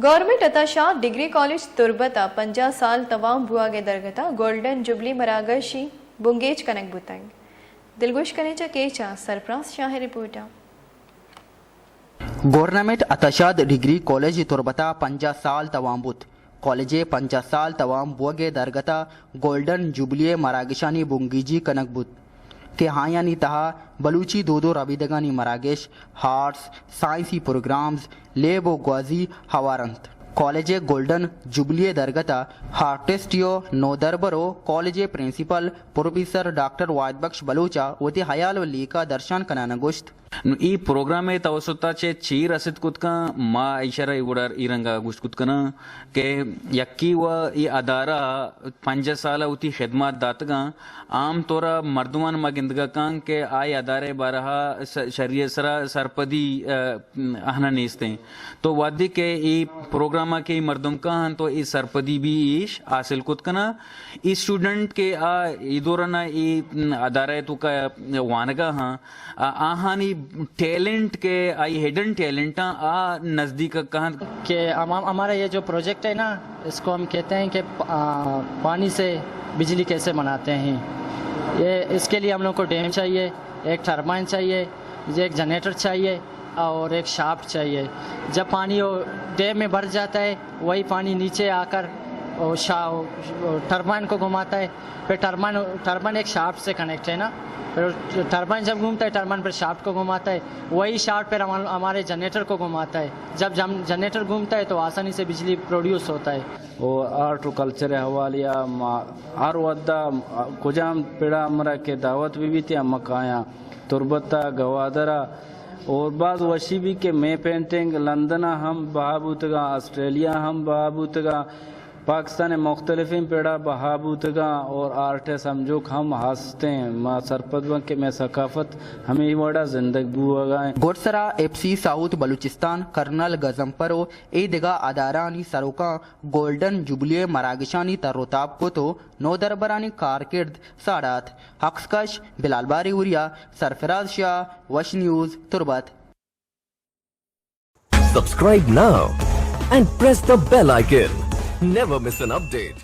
Government अताशा degree college तुरबता 50 साल तवाम बुआ के दरगता गोल्डन जुबली मरागशी बुंगेज कनक बुतंग दिलगुश कनेचा केचा सरप्राज शाह रिपोर्टा गवर्नमेंट अताशाद डिग्री कॉलेज तुरबता 50 साल तवाम बुत कॉलेजे 50 साल तवाम बुआ के दरगता गोल्डन जुबली मरागशानी बुंगीजी कनक बुत के हायानी तहा बलूची दो रबीदगानी मरागेश हार्ट्स साइंसी प्रोग्राम्स लेबो ग्वाजी हवारंत कॉलेजे गोल्डन जुबली दरगता हार्टेस्टियो नोदरबरो कॉलेजे principal professor doctor Wahid Bakhsh बलूचा वती हयाल वली का दर्शन कनाना गोश्त ఈ ప్రోగ్రామే తవసొత్తాచే చీర్ అసిత్ కుత్క మా ఇషారా ఇవుడర్ ఈరంగా గుష్ట్ కుత్కన के यक्की व ई अदारा 5 साल उती खिदमत दातगा आम तौरा मर्दमान मगिंदगा कां के आय अदारे बारहा शरीय सरा सरपदी आहना नेस्ते तो वादी के ई प्रोग्रामा के मर्दम का तो ई सरपदी भी ईश हासिल कुतकना ई स्टूडेंट के आ इदोरना ई अदारे तो का वानगा हां आहानी टैलेंट के आई हिडन टैलेंट आ नजदीक कहां के हमारा ये जो प्रोजेक्ट है ना इसको हम कहते हैं कि पानी से बिजली कैसे बनाते हैं। ये इसके लिए हम लोग को डैम चाहिए, एक टरबाइन चाहिए, एक जनरेटर चाहिए और एक शाफ्ट चाहिए। जब पानी डैम में भर जाता है वही पानी नीचे आकर टरबाइन को घुमाता है, फिर टरबाइन एक शाफ्ट से कनेक्ट है ना, फिर टरबाइन जब घूमता है टरबाइन फिर शाफ्ट को घुमाता है, वही शाफ्ट फिर हमारे जनरेटर को घुमाता है। जब जनरेटर घूमता है तो आसानी से बिजली प्रोड्यूस होता है। और आर्ट कल्चर हवालिया आर वद्दा कुजाम पेड़ा हमरा के दावत भी थी मकाया तुरबता गवादरा और बाज़ वशी भी के मैं पेंटिंग लंदना हम बहाबूतगा ऑस्ट्रेलिया हम बहाबूतगा पाकिस्तान मुख्तलिफ पेड़ा बहाबूतगा और आर्ट समझो हम हंसते हैं माँ सरपत के मैं सकाफत हमें बड़ा जिंदगी बुआ गोडसरा एफसी साउथ बलूचिस्तान कर्नल गजम्परो ए दिगा अदारानी सरोका गोल्डन जुबली मरागशानी तरोताब को तो नो दरबरानी कारकिर्द साडात हक्सकश बिलाल बारी उरिया सरफराज शाह वश news Turbat. Subscribe now and press the bell icon. Never miss an update.